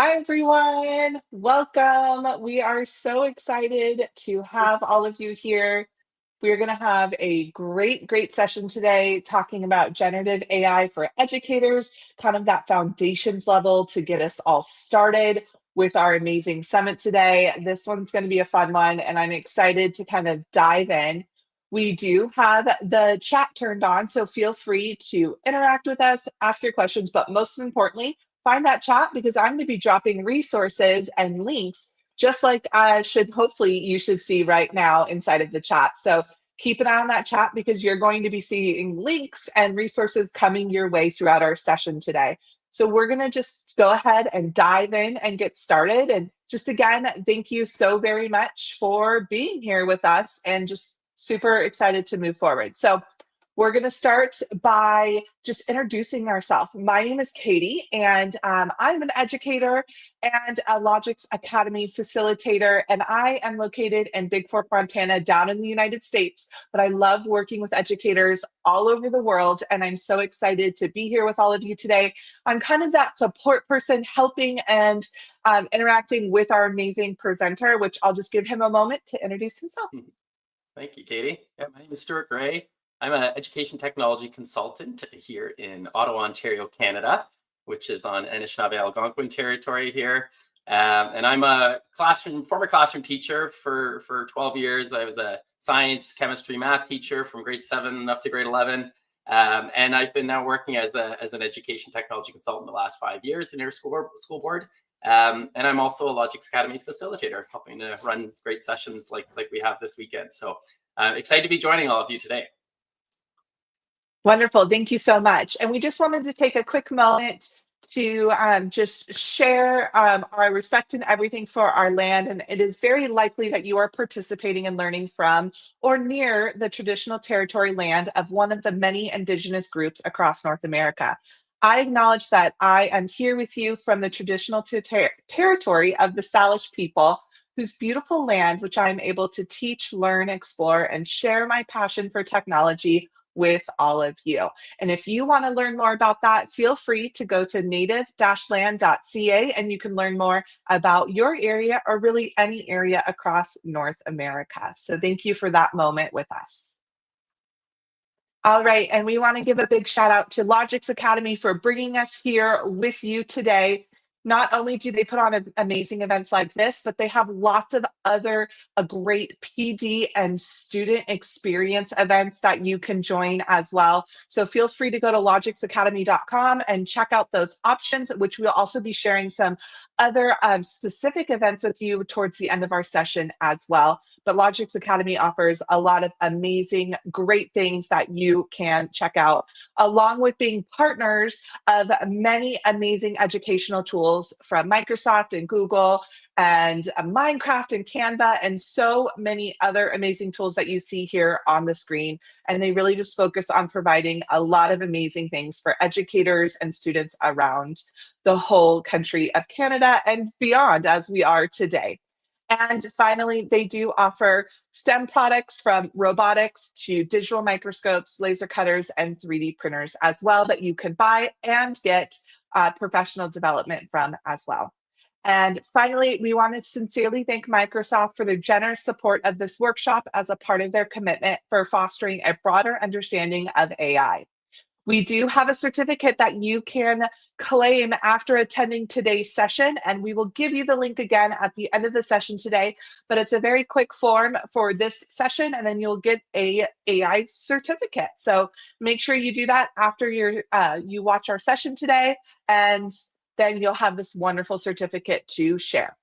Hi, everyone. Welcome. We are so excited to have all of you here. We're going to have a great session today talking about generative AI for educators, kind of that foundations level to get us all started with our amazing summit today. This one's going to be a fun one, and I'm excited to kind of dive in. We do have the chat turned on, so feel free to interact with us, ask your questions, but most importantly, find that chat because I'm going to be dropping resources and links just like I should hopefully you should see right now inside of the chat. So keep an eye on that chat because you're going to be seeing links and resources coming your way throughout our session today. So we're going to just go ahead and dive in and get started. And just again, thank you so very much for being here with us and just super excited to move forward. So we're going to start by just introducing ourselves. My name is Katie, and I'm an educator and a Logix Academy facilitator, and I am located in Big Fork, Montana, down in the United States. But I love working with educators all over the world, and I'm so excited to be here with all of you today. I'm kind of that support person helping and interacting with our amazing presenter, which I'll just give him a moment to introduce himself. Thank you, Katie. Yeah, my name is Stuart Gray. I'm an education technology consultant here in Ottawa, Ontario, Canada, which is on Anishinaabe Algonquin territory here. And I'm a former classroom teacher for 12 years. I was a science, chemistry, math teacher from grade 7 up to grade 11. And I've been now working as an education technology consultant the last 5 years in your school board. And I'm also a Logix Academy facilitator, helping to run great sessions like we have this weekend. So I'm excited to be joining all of you today. Wonderful. Thank you so much. And we just wanted to take a quick moment to just share our respect and everything for our land. And it is very likely that you are participating and learning from or near the traditional territory land of one of the many Indigenous groups across North America. I acknowledge that I am here with you from the traditional territory of the Salish people, whose beautiful land, which I am able to teach, learn, explore, and share my passion for technology with all of you. And if you want to learn more about that, feel free to go to native-land.ca and you can learn more about your area or really any area across North America. So thank you for that moment with us. All right, and we want to give a big shout out to Logix Academy for bringing us here with you today. Not only do they put on amazing events like this, but they have lots of other great PD and student experience events that you can join as well. So feel free to go to logixacademy.com and check out those options, which we'll also be sharing some other specific events with you towards the end of our session as well. But Logix Academy offers a lot of amazing, great things that you can check out, along with being partners of many amazing educational tools from Microsoft and Google and Minecraft and Canva and so many other amazing tools that you see here on the screen. And they really just focus on providing a lot of amazing things for educators and students around the whole country of Canada and beyond as we are today. And finally, they do offer STEM products from robotics to digital microscopes, laser cutters, and 3D printers as well that you can buy and get professional development from as well. And finally, we want to sincerely thank Microsoft for their generous support of this workshop as a part of their commitment for fostering a broader understanding of AI. We do have a certificate that you can claim after attending today's session, and we will give you the link again at the end of the session today, but it's a very quick form for this session, and then you'll get a AI certificate. So make sure you do that after you watch our session today, and then you'll have this wonderful certificate to share.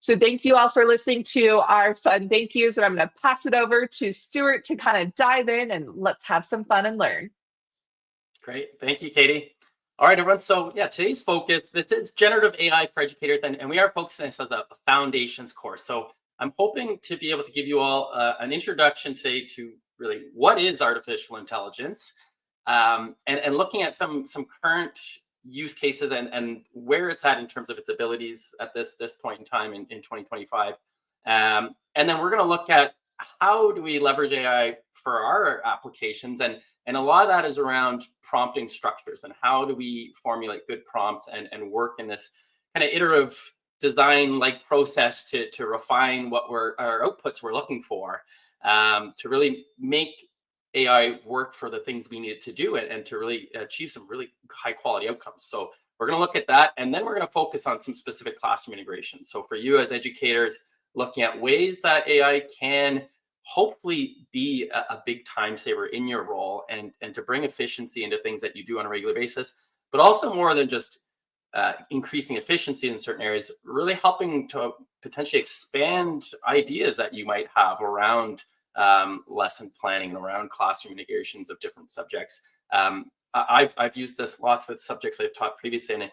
So thank you all for listening to our fun thank yous, and I'm going to pass it over to Stuart to kind of dive in and let's have some fun and learn. Great. Thank you, Katie. All right, everyone. So yeah, today's focus, this is generative AI for educators, and we are focusing this as a foundations course. So I'm hoping to be able to give you all an introduction today to really what is artificial intelligence, and looking at some current use cases and where it's at in terms of its abilities at this point in time in 2025. And then we're going to look at how do we leverage AI for our applications, and a lot of that is around prompting structures and how do we formulate good prompts and work in this kind of iterative design like process to refine what our outputs we're looking for, to really make AI work for the things we need it to do, and to really achieve some really high quality outcomes. So we're going to look at that, and then we're going to focus on some specific classroom integrations. So for you as educators, looking at ways that AI can hopefully be a big time saver in your role, and to bring efficiency into things that you do on a regular basis, but also more than just increasing efficiency in certain areas, really helping to potentially expand ideas that you might have around lesson planning and around classroom integrations of different subjects. I've used this lots with subjects I've taught previously, and it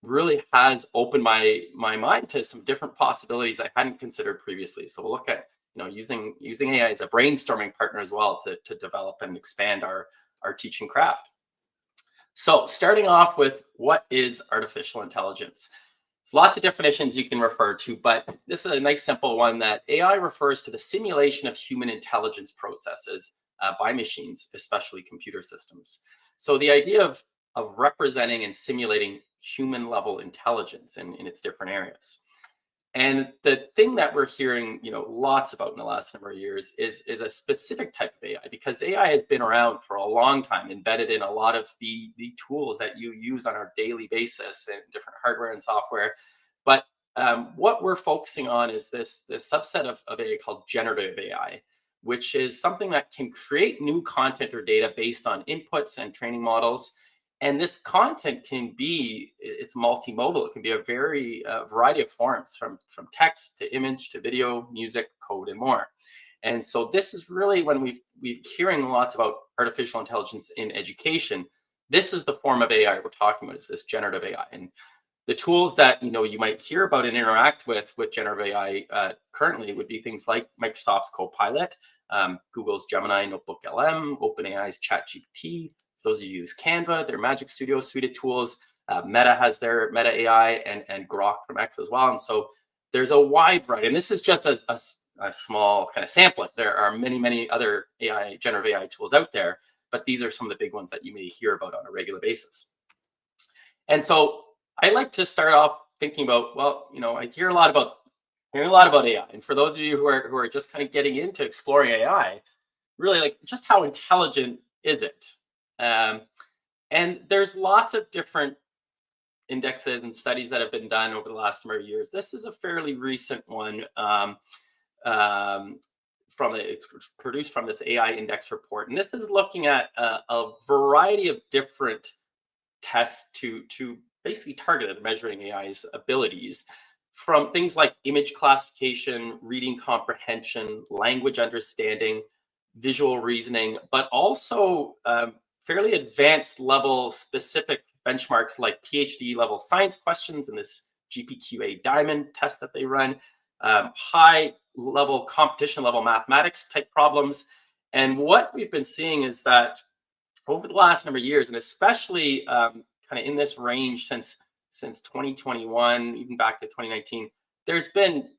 really has opened my mind to some different possibilities I hadn't considered previously. So we'll look at using AI as a brainstorming partner as well to develop and expand our teaching craft. So starting off with, what is artificial intelligence? There's lots of definitions you can refer to, but this is a nice simple one, that AI refers to the simulation of human intelligence processes by machines, especially computer systems. So the idea of representing and simulating human level intelligence in its different areas. And the thing that we're hearing, lots about in the last number of years is a specific type of AI, because AI has been around for a long time, embedded in a lot of the tools that you use on a daily basis and different hardware and software. But what we're focusing on is this subset of AI called generative AI, which is something that can create new content or data based on inputs and training models. And this content it's multimodal. It can be a variety of forms, from text to image to video, music, code, and more. And so this is really, when we're hearing lots about artificial intelligence in education, this is the form of AI we're talking about, is this generative AI. And the tools that you might hear about and interact with generative AI currently would be things like Microsoft's Copilot, Google's Gemini Notebook LM, OpenAI's ChatGPT. Those of you use Canva, their Magic Studio suite of tools. Meta has their Meta AI, and Grok from X as well. And so there's a wide variety. And this is just a small kind of sampling. There are many, many other generative AI tools out there, but these are some of the big ones that you may hear about on a regular basis. And so I like to start off thinking about, I hear a lot about AI. And for those of you who are just kind of getting into exploring AI, really, like, just how intelligent is it? And there's lots of different indexes and studies that have been done over the last number of years. This is a fairly recent one, produced from this AI index report. And this is looking at a variety of different tests to basically target at measuring AI's abilities, from things like image classification, reading comprehension, language understanding, visual reasoning, but also fairly advanced level specific benchmarks like PhD level science questions in this GPQA Diamond test that they run, high level competition level mathematics type problems. And what we've been seeing is that over the last number of years, and especially kind of in this range since 2021, even back to 2019, there's been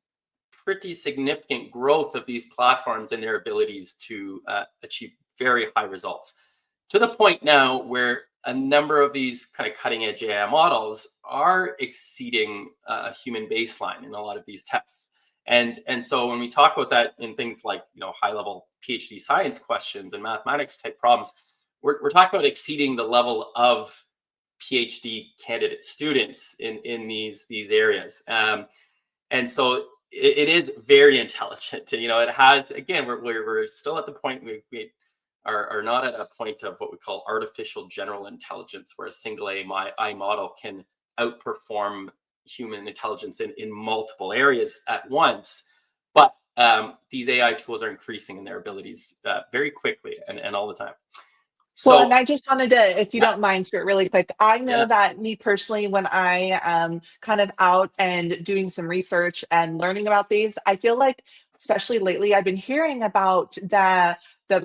pretty significant growth of these platforms and their abilities to achieve very high results, to the point now where a number of these kind of cutting edge AI models are exceeding a human baseline in a lot of these tests. And so when we talk about that in things like high level PhD science questions and mathematics type problems, we're talking about exceeding the level of PhD candidate students in these areas. And so it is very intelligent. It has, again, we're still at the point we are not at a point of what we call artificial general intelligence, where a single AI model can outperform human intelligence in multiple areas at once. But these AI tools are increasing in their abilities very quickly and all the time. Well, and So I just wanted to, if you yeah, don't mind, Stuart, really quick. I know yeah. that me personally, when I kind of out and doing some research and learning about these, I feel like, especially lately, I've been hearing about the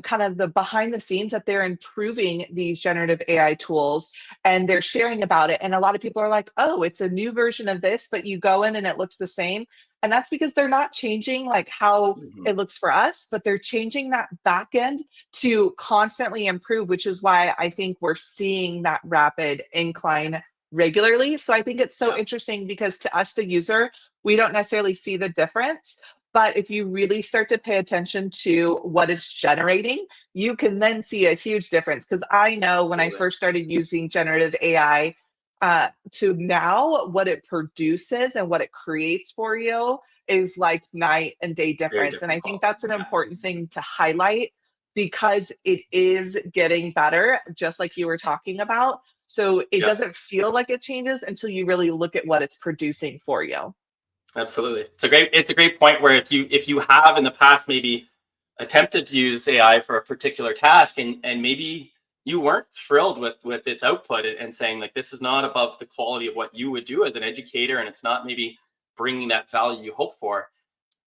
kind of the behind the scenes that they're improving these generative AI tools, and they're sharing about it. And a lot of people are like, "Oh, it's a new version of this," but you go in and it looks the same. And that's because they're not changing like how Mhm. it looks for us, but they're changing that back end to constantly improve, which is why I think we're seeing that rapid incline regularly. So I think it's so Yeah, interesting because to us, the user, we don't necessarily see the difference. But if you really start to pay attention to what it's generating, you can then see a huge difference. Because I know when I absolutely. first started using generative AI to now, what it produces and what it creates for you is like night and day Very difference. And different I think quality. that's an Yeah, important thing to highlight because it is getting better, just like you were talking about. So it yeah, doesn't feel like it changes until you really look at what it's producing for you. absolutely. It's a great point where if you have in the past maybe attempted to use AI for a particular task and maybe you weren't thrilled with its output and saying like this is not above the quality of what you would do as an educator and it's not maybe bringing that value you hope for,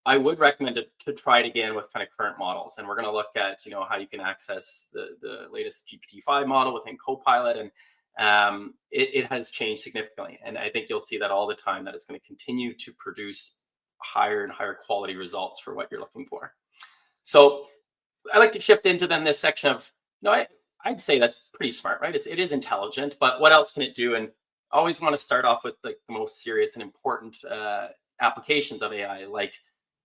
I would recommend to try it again with kind of current models. And we're going to look at, how you can access the latest GPT-5 model within Copilot. And it has changed significantly. And I think you'll see that all the time, that it's going to continue to produce higher and higher quality results for what you're looking for. So I like to shift into then this section of, I'd say that's pretty smart, right? It is intelligent, but what else can it do? And I always want to start off with like the most serious and important applications of AI, like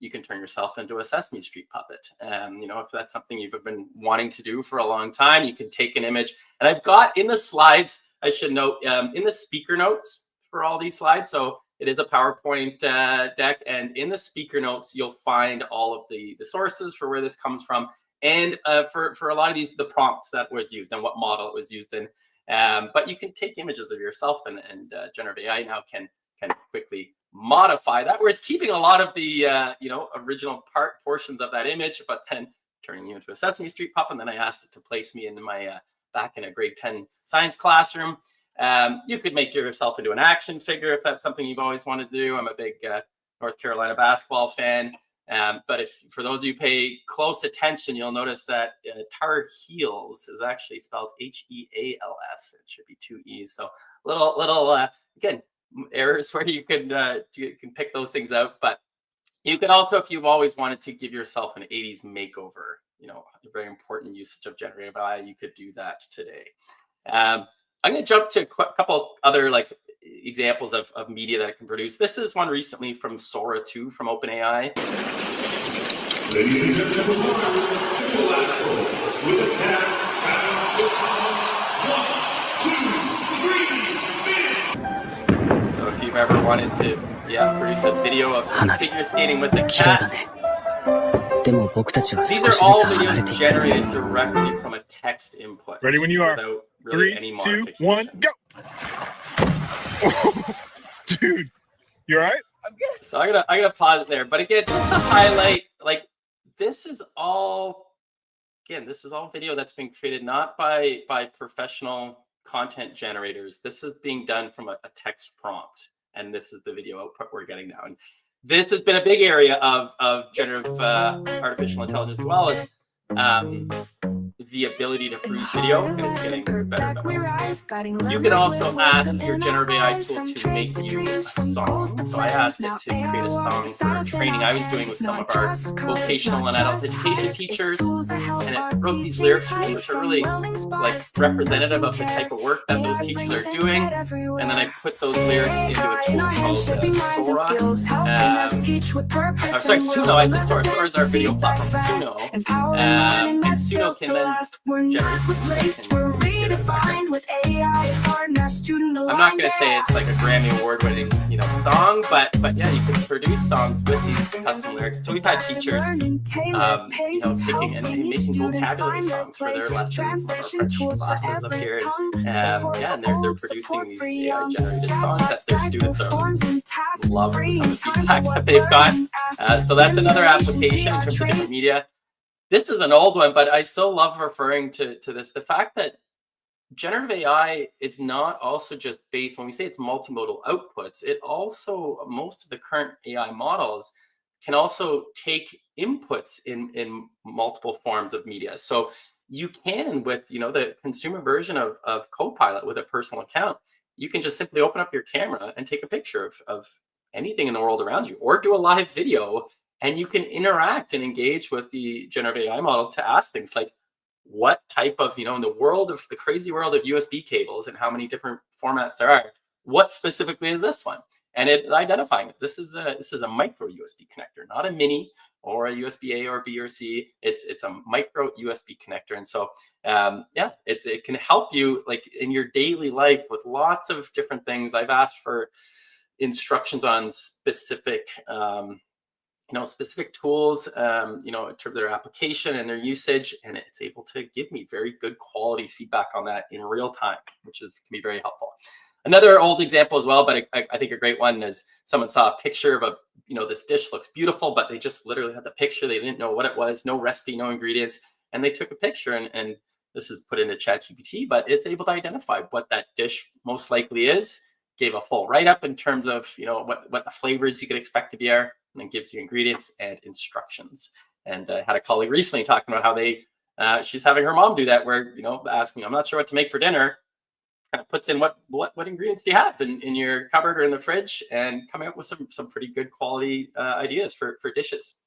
you can turn yourself into a Sesame Street puppet. If that's something you've been wanting to do for a long time, you can take an image. And I've got in the slides, I should note, in the speaker notes for all these slides. So it is a PowerPoint deck. And in the speaker notes, you'll find all of the sources for where this comes from. And for a lot of these, the prompts that was used and what model it was used in. But you can take images of yourself, and generative AI now can quickly modify that, where it's keeping a lot of the original portions of that image, but then turning you into a Sesame Street puppet. And then I asked it to place me in my back in a grade 10 science classroom. You could make yourself into an action figure if that's something you've always wanted to do. I'm a big North Carolina basketball fan. But if for those of you who pay close attention, you'll notice that Tar Heels is actually spelled Heals. It should be two E's. So little again, errors where you can pick those things out. But you can also, if you've always wanted to give yourself an 80s makeover, a very important usage of generative AI, you could do that today. I'm going to jump to a couple other examples of media that it can produce. This is one recently from Sora 2 from OpenAI. Ladies and gentlemen, with the cat, 1, 2, 3, spin! So if you've ever wanted to produce a video of some figure skating with the cat, these are all videos generated directly from a text input. Ready when you are. Without really 3, any 2, modification. 1, go! Dude, you all right? I'm good. So I'm gonna pause it there. But again, just to highlight, this is all video that's been created not by professional content generators. This is being done from a text prompt, and this is the video output we're getting now. And this has been a big area of generative artificial intelligence, as well as the ability to produce video, and it's getting better and better. You can also ask your generative AI tool to make you a song. So I asked it to create a song for a training I was doing with some of our vocational and adult education teachers, and it wrote these lyrics for me, which are really representative of the type of work that those teachers are doing. And then I put those lyrics into a tool called Sora. Suno. I said Sora. Sora is our video platform, Suno. And Suno can then generate. I'm not going to say it's like a Grammy award-winning, song, but yeah, you can produce songs with these custom lyrics. So we've had teachers, taking and making vocabulary songs for their lessons, some of our French classes up here, and they're producing these AI-generated songs that their students love some of the feedback that they've got. So that's another application in terms of different media. This is an old one, but I still love referring to this. The fact that generative AI is not also just based, when we say it's multimodal outputs, it also, most of the current AI models can also take inputs in multiple forms of media. So you can, with the consumer version of Copilot with a personal account, you can just simply open up your camera and take a picture of anything in the world around you, or do a live video. And you can interact and engage with the generative AI model to ask things like, what type of, in the crazy world of USB cables and how many different formats there are, what specifically is this one? And it identifying it. This is a micro USB connector, not a mini or a USB A or B or C. It's a micro USB connector. And so yeah, it can help you like in your daily life with lots of different things. I've asked for instructions on specific specific tools, in terms of their application and their usage, and it's able to give me very good quality feedback on that in real time, which can be very helpful. Another old example as well, but I think a great one is someone saw a picture of this dish looks beautiful, but they just literally had the picture. They didn't know what it was, no recipe, no ingredients, and they took a picture and this is put into ChatGPT, but it's able to identify what that dish most likely is, gave a full write-up in terms of what the flavors you could expect to be there, and then gives you ingredients and instructions. And I had a colleague recently talking about how she's having her mom do that, where asking, I'm not sure what to make for dinner, kind of puts in what ingredients do you have in your cupboard or in the fridge, and coming up with some pretty good quality ideas for dishes.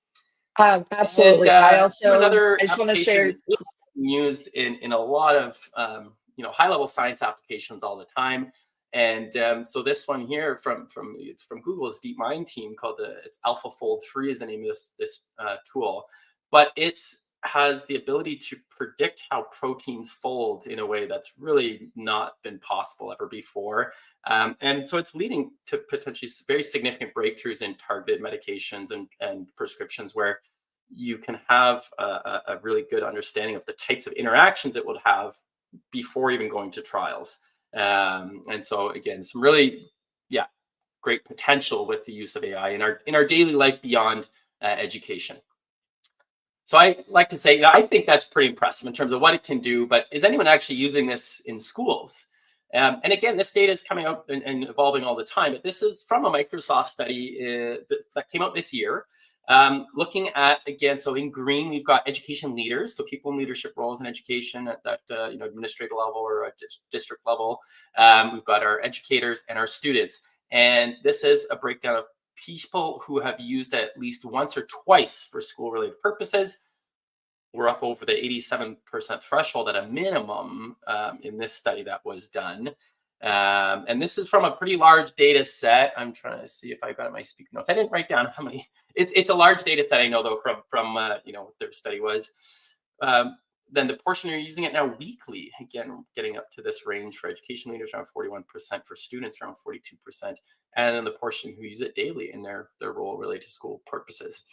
Absolutely. And, I another just want to share. application used in a lot of high-level science applications all the time. And so this one here from Google's DeepMind team it's AlphaFold 3 is the name of this tool, but it has the ability to predict how proteins fold in a way that's really not been possible ever before. And so it's leading to potentially very significant breakthroughs in targeted medications and prescriptions, where you can have a really good understanding of the types of interactions it would have before even going to trials. And so again, some really, great potential with the use of AI in our daily life beyond education. So I like to say, I think that's pretty impressive in terms of what it can do, but is anyone actually using this in schools? And again, this data is coming out and evolving all the time, but this is from a Microsoft study that came out this year. Looking at, again, so in green, we've got education leaders, so people in leadership roles in education at that administrative level or a district level. We've got our educators and our students. And this is a breakdown of people who have used it at least once or twice for school-related purposes. We're up over the 87% threshold at a minimum in this study that was done. And this is from a pretty large data set. I'm trying to see if I got my speaker notes. I didn't write down how many. It's a large data set, I know, though, from what their study was. Then the portion you're using it now weekly, again, getting up to this range for education leaders around 41%, for students around 42%, and then the portion who use it daily in their role related to school purposes.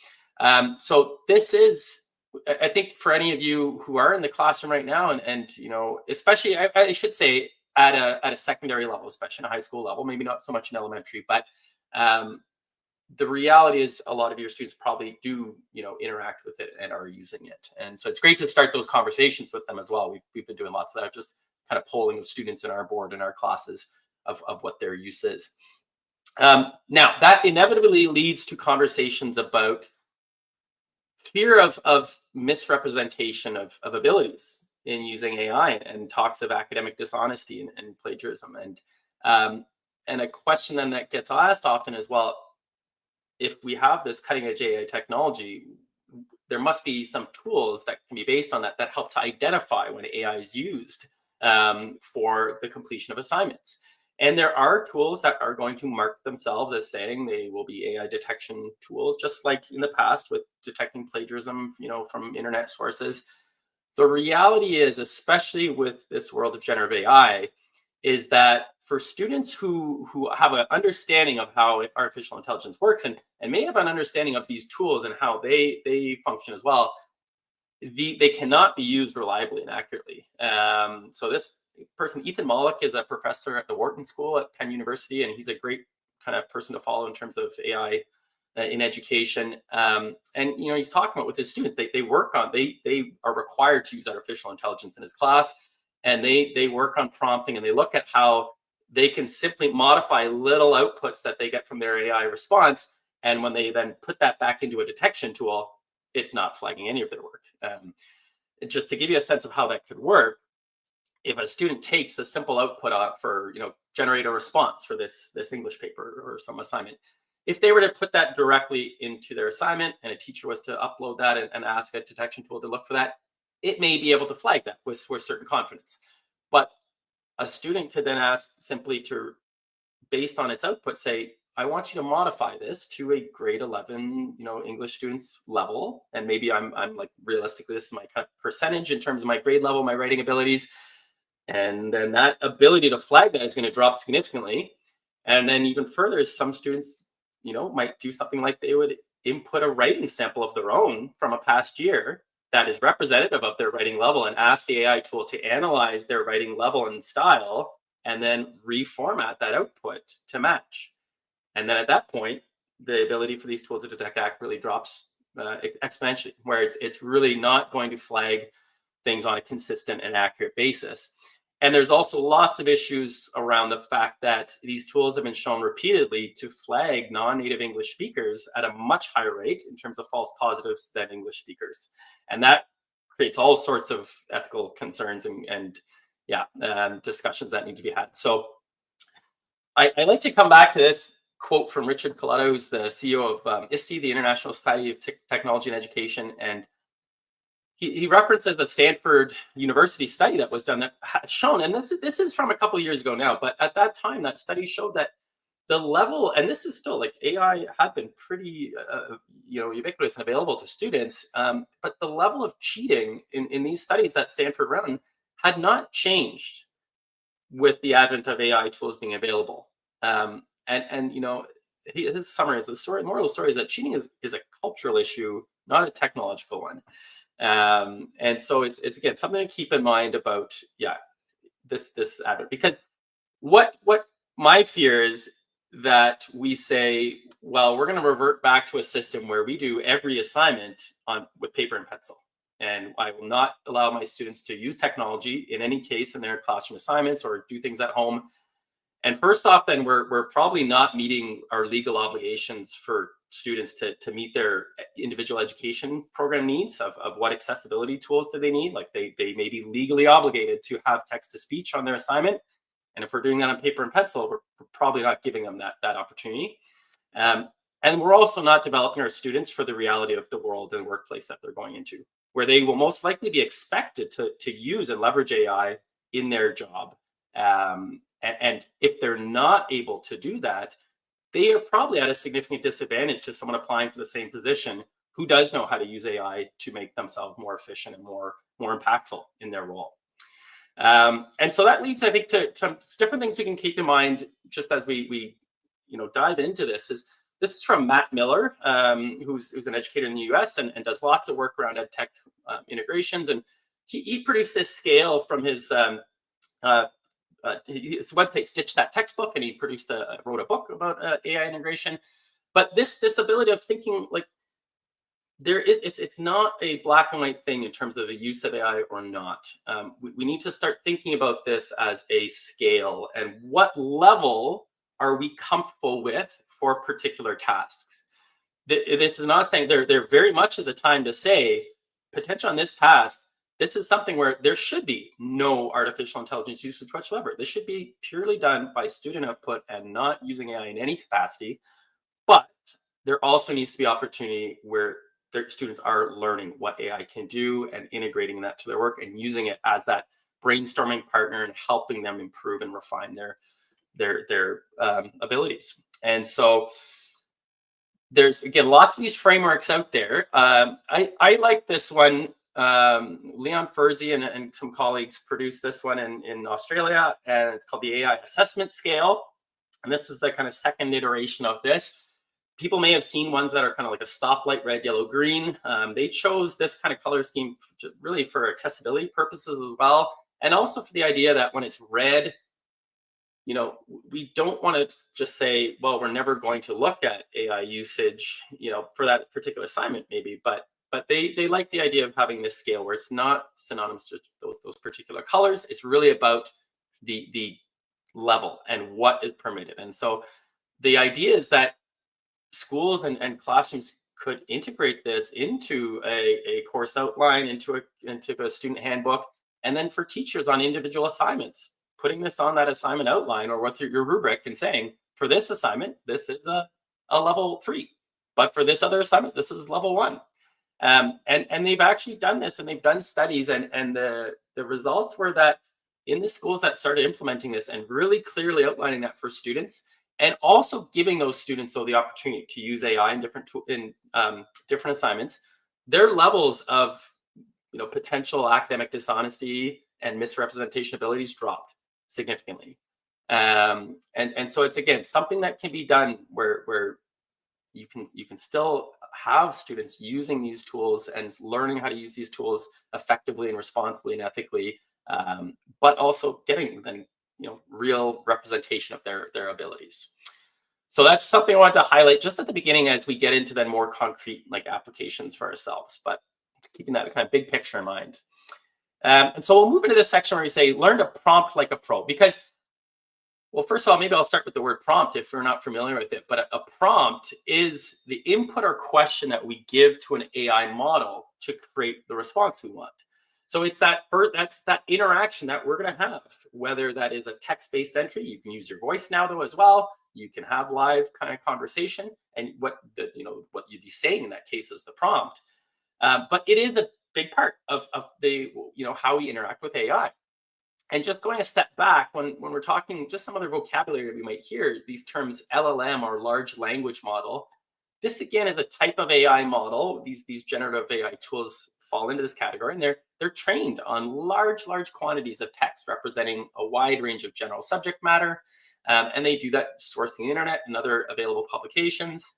So this is, I think, for any of you who are in the classroom right now, and especially, I should say, at a secondary level, especially in a high school level, maybe not so much in elementary, but the reality is a lot of your students probably do, interact with it and are using it. And so it's great to start those conversations with them as well. We've been doing lots of that, just kind of polling students in our board and our classes of what their use is. Now, that inevitably leads to conversations about fear of misrepresentation of abilities in using AI, and talks of academic dishonesty and plagiarism. And a question then that gets asked often is, well, if we have this cutting edge AI technology, there must be some tools that can be based on that help to identify when AI is used for the completion of assignments. And there are tools that are going to mark themselves as saying they will be AI detection tools, just like in the past with detecting plagiarism, from internet sources. The reality is, especially with this world of generative AI, is that for students who have an understanding of how artificial intelligence works and may have an understanding of these tools and how they function as well, they cannot be used reliably and accurately. So this person, Ethan Mollick, is a professor at the Wharton School at Penn University, and he's a great kind of person to follow in terms of AI in education. And he's talking about with his students, they are required to use artificial intelligence in his class, and they work on prompting, and they look at how they can simply modify little outputs that they get from their AI response. And when they then put that back into a detection tool, it's not flagging any of their work. Just to give you a sense of how that could work, if a student takes the simple output for, generate a response for this English paper or some assignment, if they were to put that directly into their assignment and a teacher was to upload that and ask a detection tool to look for that, it may be able to flag that with certain confidence. But a student could then ask simply to based on its output, say, I want you to modify this to a grade 11, English students level. And maybe I'm like, realistically, this is my kind of percentage in terms of my grade level, my writing abilities. And then that ability to flag that is going to drop significantly. And then even further, some students, might do something like they would input a writing sample of their own from a past year that is representative of their writing level and ask the AI tool to analyze their writing level and style and then reformat that output to match. And then at that point, the ability for these tools to detect accurately drops exponentially, where it's really not going to flag things on a consistent and accurate basis. And there's also lots of issues around the fact that these tools have been shown repeatedly to flag non-native English speakers at a much higher rate in terms of false positives than English speakers. And that creates all sorts of ethical concerns and discussions that need to be had. So I like to come back to this quote from Richard Colletta, who's the CEO of ISTE, the International Society of Technology and Education. And he references the Stanford University study that was done that has shown, and this is from a couple of years ago now, but at that time, that study showed that the level, and this is still like AI had been pretty, ubiquitous and available to students, but the level of cheating in these studies that Stanford run had not changed with the advent of AI tools being available. His summary is the moral of the story is that cheating is a cultural issue, not a technological one. And so it's again something to keep in mind about this advert, because what my fear is that we say, well, we're going to revert back to a system where we do every assignment with paper and pencil, and I will not allow my students to use technology in any case in their classroom assignments or do things at home. And first off, then we're probably not meeting our legal obligations for students to meet their individual education program needs of what accessibility tools do they need. Like they may be legally obligated to have text to speech on their assignment. And if we're doing that on paper and pencil, we're probably not giving them that opportunity. And we're also not developing our students for the reality of the world and workplace that they're going into, where they will most likely be expected to use and leverage AI in their job. And if they're not able to do that, they are probably at a significant disadvantage to someone applying for the same position who does know how to use AI to make themselves more efficient and more impactful in their role. And so that leads, I think, to different things we can keep in mind just as we dive into this. This is from Matt Miller, who's an educator in the US and does lots of work around ed tech integrations. And he produced this scale from his website, Stitch That Textbook, and he wrote a book about AI integration. But this ability of thinking like it's not a black and white thing in terms of the use of AI or not. We need to start thinking about this as a scale and what level are we comfortable with for particular tasks. This is not saying there very much is a time to say potential on this task. This is something where there should be no artificial intelligence usage whatsoever. This should be purely done by student output and not using AI in any capacity. But there also needs to be opportunity where their students are learning what AI can do and integrating that to their work and using it as that brainstorming partner and helping them improve and refine their abilities. And so there's, again, lots of these frameworks out there. I like this one. Leon Furzy and some colleagues produced this one in Australia, and it's called the AI Assessment Scale. And this is the kind of second iteration of this. People may have seen ones that are kind of like a stoplight, red, yellow, green. They chose this kind of color scheme really for accessibility purposes as well. And also for the idea that when it's red, we don't want to just say, well, we're never going to look at AI usage, for that particular assignment maybe, but they like the idea of having this scale where it's not synonymous to those particular colors. It's really about the level and what is permitted. And so the idea is that schools and classrooms could integrate this into a course outline, into a student handbook, and then for teachers on individual assignments, putting this on that assignment outline or with your rubric and saying, for this assignment, this is a level 3, but for this other assignment, this is level 1. And they've actually done this, and they've done studies, and the results were that in the schools that started implementing this and really clearly outlining that for students, and also giving those students the opportunity to use AI in different assignments. Their levels of potential academic dishonesty and misrepresentation abilities dropped significantly. And so it's, again, something that can be done where you can still have students using these tools and learning how to use these tools effectively and responsibly and ethically, but also getting then real representation of their abilities. So that's something I wanted to highlight just at the beginning as we get into then more concrete applications for ourselves, but keeping that kind of big picture in mind. And so we'll move into this section where we say learn to prompt like a pro, because, well, first of all, maybe I'll start with the word prompt if you're not familiar with it, but a prompt is the input or question that we give to an AI model to create the response we want. So it's that's that interaction that we're going to have, whether that is a text-based entry. You can use your voice now, though, as well. You can have live kind of conversation, and what you'd be saying in that case is the prompt. But it is a big part of the how we interact with AI. And just going a step back, when we're talking just some other vocabulary we might hear, these terms LLM or large language model. This again is a type of AI model. These generative AI tools fall into this category, and they're trained on large quantities of text representing a wide range of general subject matter, and they do that sourcing the internet and other available publications.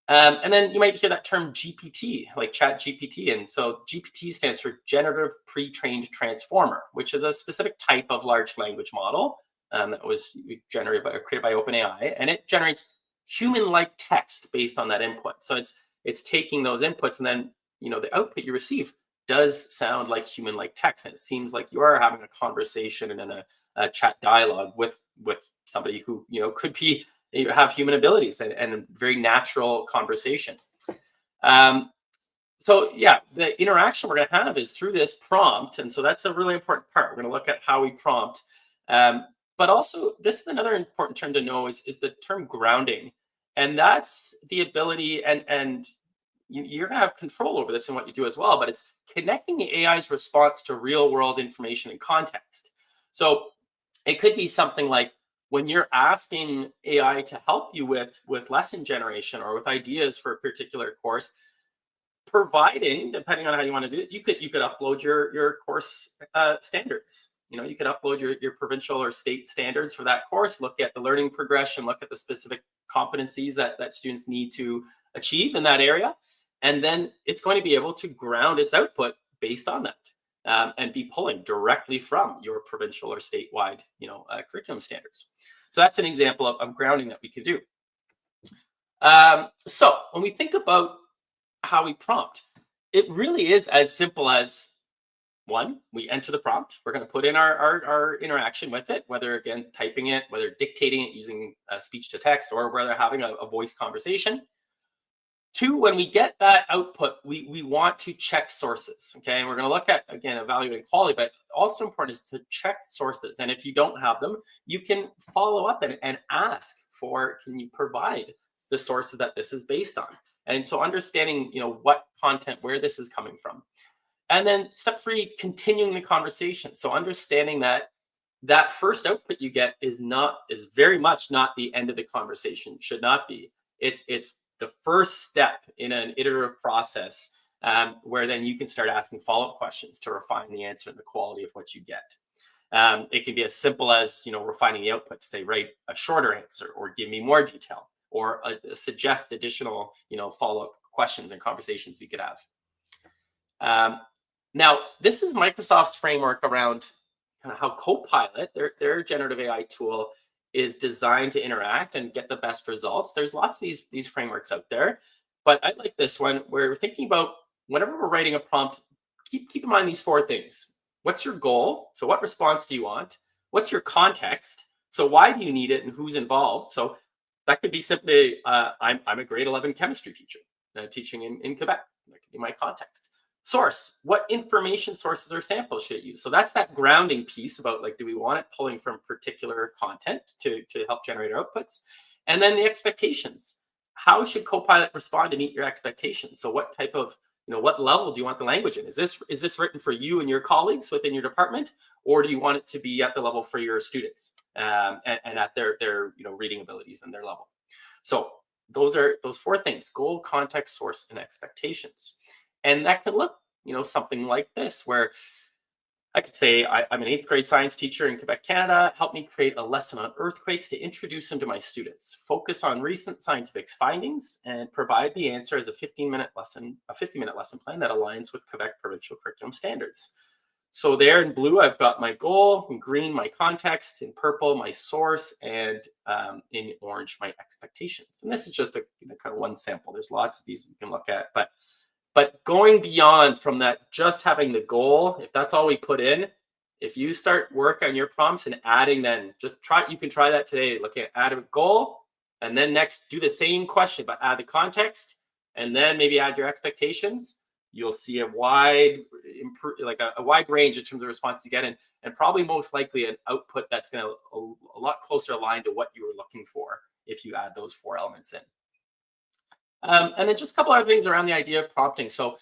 And then you might hear that term GPT, like Chat GPT. And so GPT stands for Generative Pre-trained Transformer, which is a specific type of large language model that was created by OpenAI, and it generates human-like text based on that input. So it's taking those inputs, and then the output you receive does sound like human-like text, and it seems like you are having a conversation and in a chat dialogue with somebody who could be have human abilities and a very natural conversation. So yeah, the interaction we're going to have is through this prompt, and so that's a really important part. We're going to look at how we prompt, but also this is another important term to know is the term grounding, and that's the ability and you're going to have control over this and what you do as well, but it's connecting the AI's response to real world information and context. So it could be something like when you're asking AI to help you with lesson generation or with ideas for a particular course, providing, depending on how you want to do it, you could upload your course standards. You could upload your provincial or state standards for that course, look at the learning progression, look at the specific competencies that students need to achieve in that area. And then it's going to be able to ground its output based on that, and be pulling directly from your provincial or statewide, curriculum standards. So that's an example of grounding that we could do. So when we think about how we prompt, it really is as simple as, one, we enter the prompt. We're going to put in our interaction with it, whether, again, typing it, whether dictating it using speech to text, or whether having a voice conversation. Two, when we get that output, we want to check sources, okay? And we're going to look at, again, evaluating quality, but also important is to check sources. And if you don't have them, you can follow up and ask for, can you provide the sources that this is based on? And so understanding, what content, where this is coming from. And then step three, continuing the conversation. So understanding that first output you get is very much not the end of the conversation, should not be. It's the first step in an iterative process, where then you can start asking follow-up questions to refine the answer and the quality of what you get. It can be as simple as refining the output to say, write a shorter answer, or give me more detail, or suggest additional follow-up questions and conversations we could have. Now, this is Microsoft's framework around kind of how Copilot, their generative AI tool, is designed to interact and get the best results. There's lots of these frameworks out there, but I like this one where we're thinking about whenever we're writing a prompt, keep in mind these four things. What's your goal? So what response do you want? What's your context? So why do you need it and who's involved? So that could be simply, I'm a grade 11 chemistry teacher teaching in Quebec. That could be my context. Source, what information sources or samples should it use? So that's that grounding piece about, like, do we want it pulling from particular content to help generate our outputs? And then the expectations. How should Copilot respond to meet your expectations? So what type of what level do you want the language in? Is this written for you and your colleagues within your department, or do you want it to be at the level for your students, and at their reading abilities and their level? So those are those 4 things: goal, context, source, and expectations. And that can look something like this, where I could say, I'm an 8th grade science teacher in Quebec, Canada. Help me create a lesson on earthquakes to introduce them to my students. Focus on recent scientific findings and provide the answer as a 50-minute lesson plan that aligns with Quebec provincial curriculum standards. So there in blue, I've got my goal, in green, my context, in purple, my source, and in orange, my expectations. And this is just a kind of one sample. There's lots of these we can look at, but going beyond from that, just having the goal, if that's all we put in, if you start work on your prompts and adding, then you can try that today. Look at add a goal, and then next do the same question, but add the context, and then maybe add your expectations. You'll see a wide range in terms of responses you get, and probably most likely an output that's going to a lot closer aligned to what you were looking for if you add those 4 elements in. And then just a couple other things around the idea of prompting. So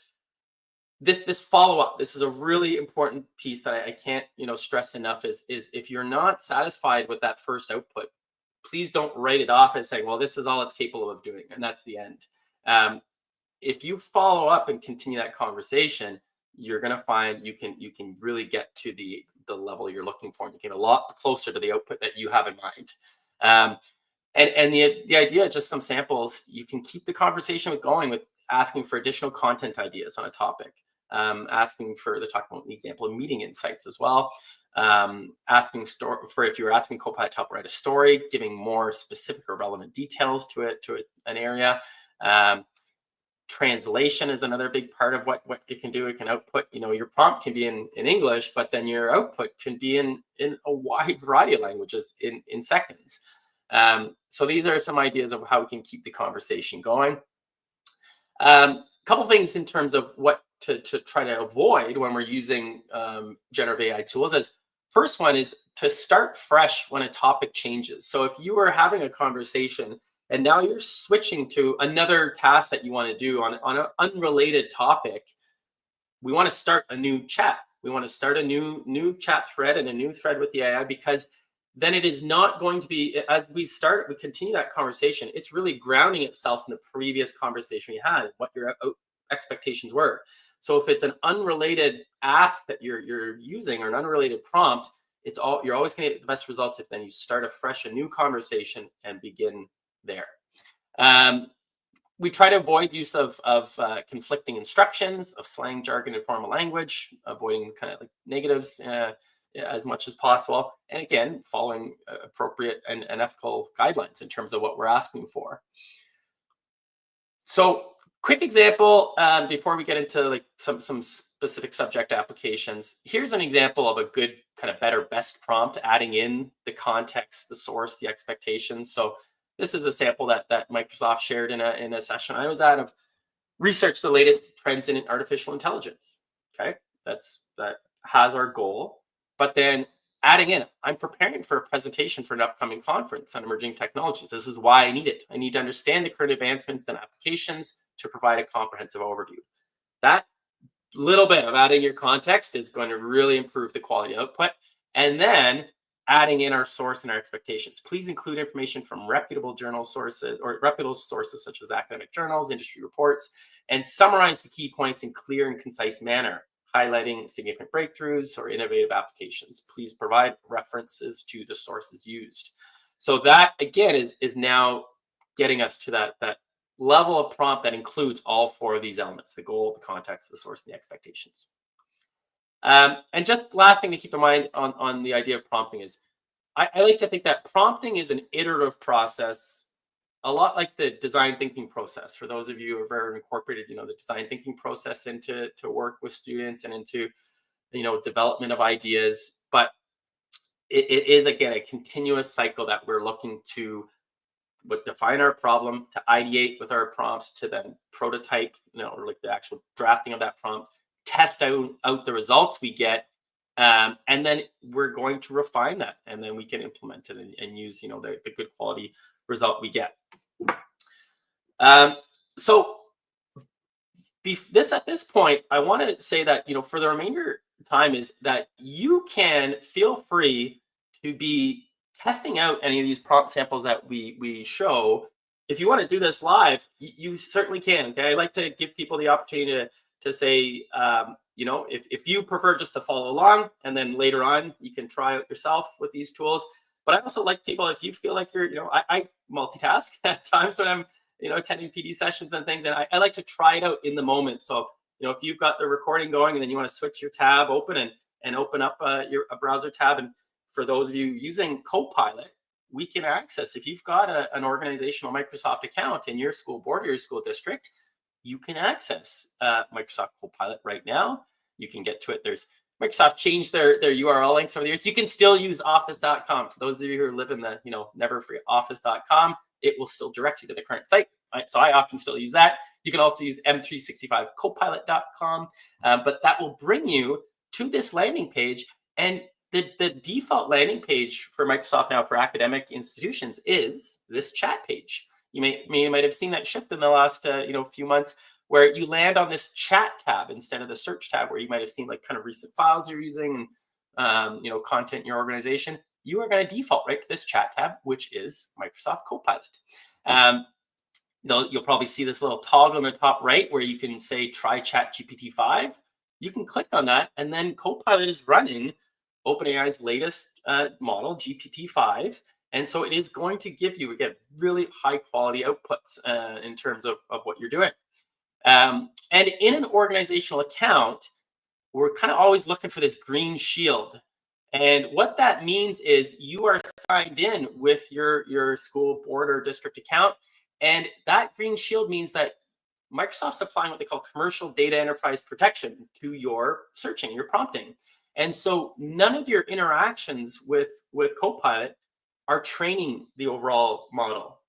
this follow-up, this is a really important piece that I can't stress enough, is if you're not satisfied with that first output, please don't write it off as saying, well, this is all it's capable of doing, and that's the end. If you follow up and continue that conversation, you're going to find you can really get to the level you're looking for, and you get a lot closer to the output that you have in mind. And the idea, just some samples, you can keep the conversation going with asking for additional content ideas on a topic, asking for the example of meeting insights as well, asking for, if you were asking Copilot to help write a story, giving more specific or relevant details to an area. Translation is another big part of what it can do. It can output, your prompt can be in English, but then your output can be in a wide variety of languages in seconds. So these are some ideas of how we can keep the conversation going. Couple things in terms of what to try to avoid when we're using generative AI tools. As first one is to start fresh when a topic changes. So if you are having a conversation and now you're switching to another task that you want to do on an unrelated topic, we want to start a new chat. We want to start a new chat thread and a new thread with the AI, because then it is not going to be, as we continue that conversation, it's really grounding itself in the previous conversation we had, what your expectations were. So if it's an unrelated ask that you're using, or an unrelated prompt, you're always going to get the best results if then you start a new conversation and begin there. We try to avoid use of conflicting instructions, of slang, jargon, and formal language, avoiding kind of like negatives as much as possible. And again, following appropriate and ethical guidelines in terms of what we're asking for. So quick example, before we get into like some specific subject applications, here's an example of a good kind of better best prompt, adding in the context, the source, the expectations. So this is a sample that Microsoft shared in a session I was at, of research the latest trends in artificial intelligence. Okay, that has our goal. But then adding in, I'm preparing for a presentation for an upcoming conference on emerging technologies. This is why I need it. I need to understand the current advancements and applications to provide a comprehensive overview. That little bit of adding your context is going to really improve the quality output. And then adding in our source and our expectations. Please include information from reputable journal sources, or reputable sources such as academic journals, industry reports, and summarize the key points in clear and concise manner, highlighting significant breakthroughs or innovative applications. Please provide references to the sources used. So that, again, is now getting us to that level of prompt that includes all 4 of these elements: the goal, the context, the source, and the expectations. And just last thing to keep in mind on the idea of prompting is, I like to think that prompting is an iterative process, a lot like the design thinking process. For those of you who have ever incorporated, the design thinking process into work with students and into, development of ideas. But it is, again, a continuous cycle that we're looking to define our problem, to ideate with our prompts, to then prototype, or like the actual drafting of that prompt, test out the results we get, and then we're going to refine that, and then we can implement it and use, the good quality result we get. So At this point, I want to say that, for the remainder time is that you can feel free to be testing out any of these prompt samples that we show. If you want to do this live, you certainly can. Okay, I like to give people the opportunity to say, if you prefer just to follow along, and then later on you can try out yourself with these tools. But I also like people, if you feel like I multitask at times when I'm attending PD sessions and things, and I like to try it out in the moment. So if you've got the recording going and then you want to switch your tab open and open up a browser tab, and for those of you using Copilot, we can access, if you've got an organizational Microsoft account in your school board or your school district, you can access Microsoft Copilot right now. You can get to it. There's Microsoft changed their URL links over the years. You can still use office.com. For those of you who live in the, never forget office.com, it will still direct you to the current site. Right? So I often still use that. You can also use m365copilot.com, but that will bring you to this landing page. And the default landing page for Microsoft now for academic institutions is this chat page. You might have seen that shift in the last few months, where you land on this chat tab instead of the search tab, where you might have seen like kind of recent files you're using and content in your organization. You are going to default right to this chat tab, which is Microsoft Copilot. You'll probably see this little toggle on the top right where you can say try Chat GPT-5. You can click on that, and then Copilot is running OpenAI's latest model, GPT-5. And so it is going to give you, again, really high quality outputs in terms of what you're doing. And in an organizational account, we're kind of always looking for this green shield. And what that means is you are signed in with your school board or district account. And that green shield means that Microsoft's applying what they call commercial data enterprise protection to your searching, your prompting. And so none of your interactions with Copilot are training the overall model.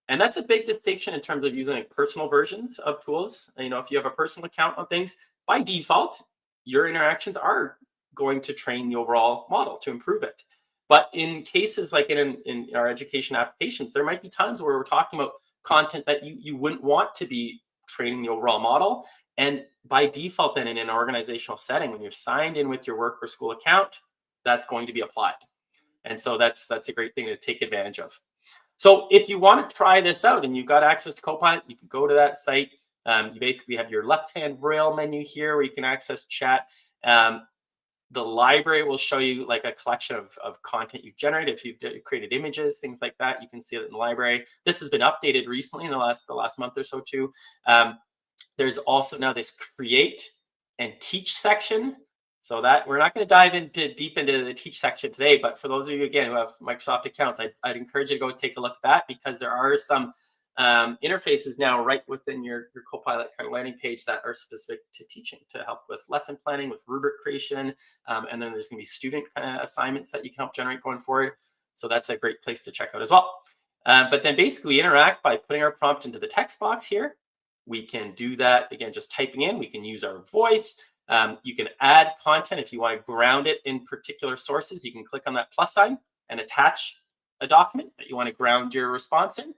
And that's a big distinction in terms of using like personal versions of tools. If you have a personal account on things, by default, your interactions are going to train the overall model to improve it. But in cases like in our education applications, there might be times where we're talking about content that you wouldn't want to be training the overall model. And by default, then in an organizational setting, when you're signed in with your work or school account, that's going to be applied. And so that's a great thing to take advantage of. So if you want to try this out and you've got access to Copilot, you can go to that site. You basically have your left-hand braille menu here where you can access chat. The library will show you like a collection of content you've generated. If you've created images, things like that, you can see it in the library. This has been updated recently in the last month or so too. There's also now this create and teach section. So that we're not going to dive deep into the teach section today, but for those of you again who have Microsoft accounts, I'd encourage you to go take a look at that, because there are some interfaces now right within your Copilot kind of landing page that are specific to teaching, to help with lesson planning, with rubric creation, and then there's going to be student kind of assignments that you can help generate going forward. So that's a great place to check out as well. But then basically we interact by putting our prompt into the text box here. We can do that again, just typing in. We can use our voice. You can add content if you want to ground it in particular sources. You can click on that plus sign and attach a document that you want to ground your response in.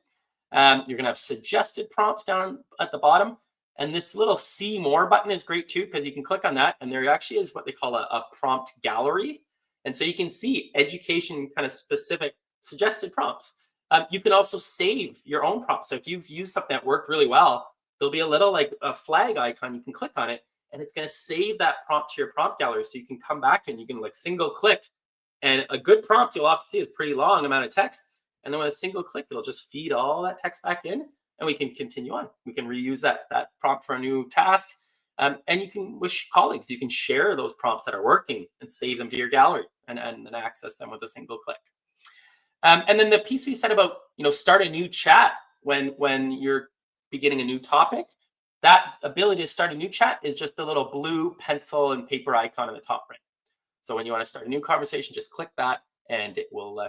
You're going to have suggested prompts down at the bottom. And this little see more button is great too, because you can click on that and there actually is what they call a prompt gallery. And so you can see education kind of specific suggested prompts. You can also save your own prompts. So if you've used something that worked really well, there'll be a little like a flag icon. You can click on it and it's going to save that prompt to your prompt gallery. So you can come back and you can like single click, and a good prompt you'll have to see is pretty long amount of text. And then with a single click, it'll just feed all that text back in and we can continue on. We can reuse that prompt for a new task. And you can, with colleagues, you can share those prompts that are working and save them to your gallery and then access them with a single click. And then the piece we said about, start a new chat when you're beginning a new topic, that ability to start a new chat is just the little blue pencil and paper icon in the top right. So when you want to start a new conversation, just click that and it will,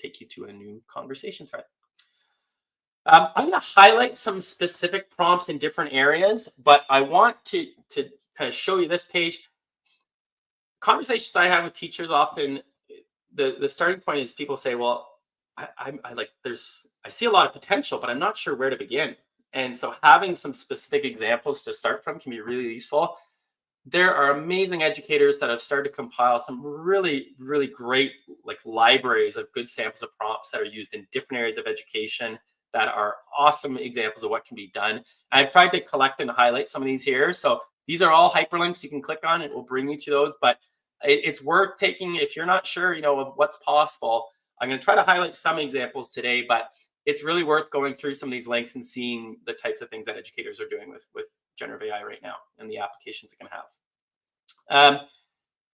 take you to a new conversation thread. I'm going to highlight some specific prompts in different areas, but I want to kind of show you this page. Conversations I have with teachers often, the starting point is people say, well, I see a lot of potential, but I'm not sure where to begin. And so having some specific examples to start from can be really useful. There are amazing educators that have started to compile some really, really great like libraries of good samples of prompts that are used in different areas of education that are awesome examples of what can be done. I've tried to collect and highlight some of these here. So these are all hyperlinks you can click on. It will bring you to those, but it's worth taking if you're not sure, of what's possible. I'm going to try to highlight some examples today, but it's really worth going through some of these links and seeing the types of things that educators are doing with generative AI right now and the applications it can have.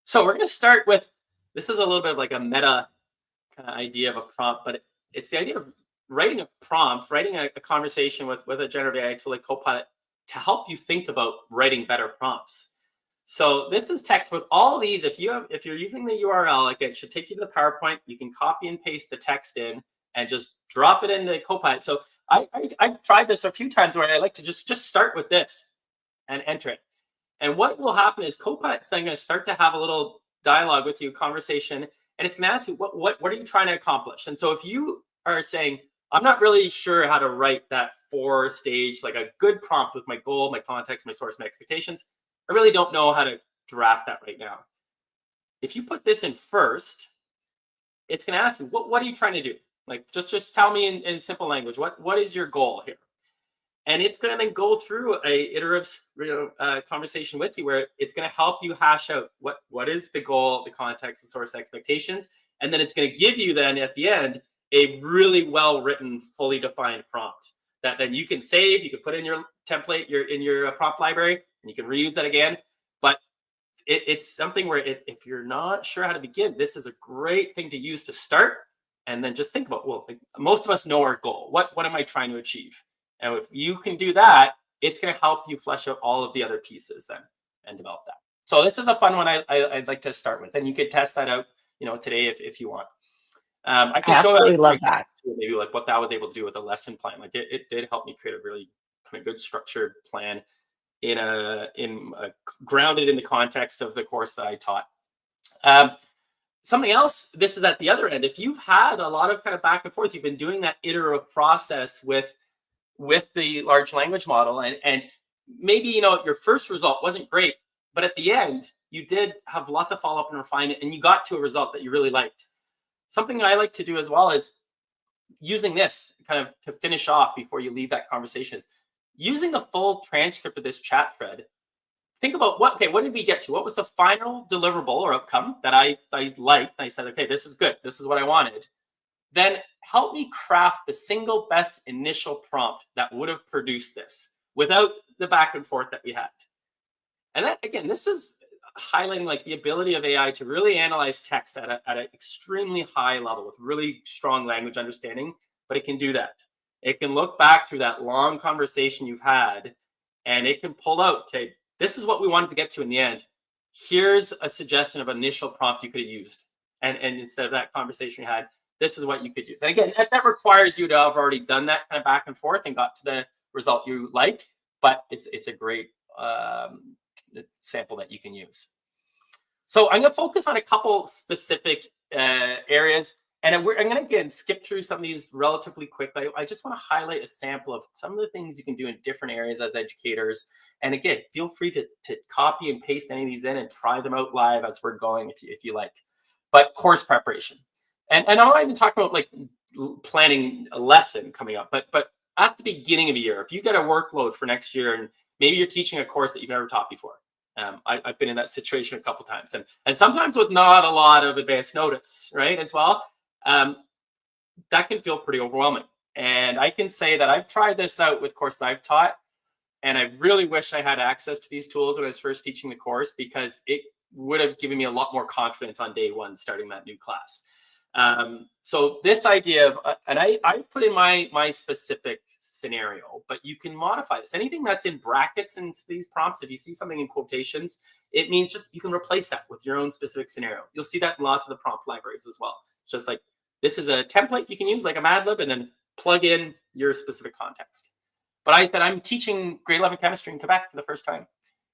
So we're going to start with, this is a little bit of like a meta kind of idea of a prompt, but it's the idea of writing a prompt, writing a conversation with a generative AI tool like Copilot to help you think about writing better prompts. So this is text with all these. If you're using the URL, like it should take you to the PowerPoint. You can copy and paste the text in and just drop it into Copilot. So I've tried this a few times where I like to just start with this and enter it. And what will happen is Copilot's then going to start to have a little dialogue with you, conversation, and it's going to ask you, what are you trying to accomplish? And so if you are saying, I'm not really sure how to write that 4-stage, like a good prompt with my goal, my context, my source, my expectations, I really don't know how to draft that right now. If you put this in first, it's going to ask you, what are you trying to do? Like, just tell me in simple language, what is your goal here? And it's going to then go through a iterative conversation with you where it's going to help you hash out what is the goal, the context, the source, expectations. And then it's going to give you then at the end a really well-written, fully defined prompt that then you can save, you can put in your template, in your prompt library, and you can reuse that again. But it's something where if you're not sure how to begin, this is a great thing to use to start. And then just think about, well, like, most of us know our goal. What am I trying to achieve? And if you can do that, it's going to help you flesh out all of the other pieces then and develop that. So this is a fun one I'd like to start with. And you could test that out, today if you want. I can show absolutely love that. Maybe like what that was able to do with a lesson plan. Like it did help me create a really kind of good structured plan grounded in the context of the course that I taught. Something else, this is at the other end. If you've had a lot of kind of back and forth, you've been doing that iterative process with the large language model, and maybe your first result wasn't great, but at the end you did have lots of follow-up and refinement, and you got to a result that you really liked. Something I like to do as well is using this kind of to finish off before you leave that conversation is using the full transcript of this chat thread. Think about what did we get to? What was the final deliverable or outcome that I liked? And I said, okay, this is good. This is what I wanted. Then help me craft the single best initial prompt that would have produced this without the back and forth that we had. And that, again, this is highlighting like the ability of AI to really analyze text at an extremely high level with really strong language understanding, but it can do that. It can look back through that long conversation you've had, and it can pull out, okay, this is what we wanted to get to in the end. Here's a suggestion of initial prompt you could have used. And instead of that conversation we had, this is what you could use. And again, that requires you to have already done that kind of back and forth and got to the result you liked, but it's a great sample that you can use. So I'm going to focus on a couple specific areas, and I'm going to again skip through some of these relatively quickly. I just want to highlight a sample of some of the things you can do in different areas as educators. And again, feel free to copy and paste any of these in and try them out live as we're going if you like. But course preparation. And I'm not even talking about like planning a lesson coming up, but at the beginning of a year, if you get a workload for next year and maybe you're teaching a course that you've never taught before. I've been in that situation a couple times, and sometimes with not a lot of advance notice, right, as well. That can feel pretty overwhelming. And I can say that I've tried this out with courses I've taught, and I really wish I had access to these tools when I was first teaching the course, because it would have given me a lot more confidence on day one starting that new class. So this idea of, and I put in my specific scenario, but you can modify this. Anything that's in brackets in these prompts, if you see something in quotations, it means just you can replace that with your own specific scenario. You'll see that in lots of the prompt libraries as well. It's just like, this is a template you can use like a Mad Lib and then plug in your specific context. But I said, I'm teaching grade 11 chemistry in Quebec for the first time.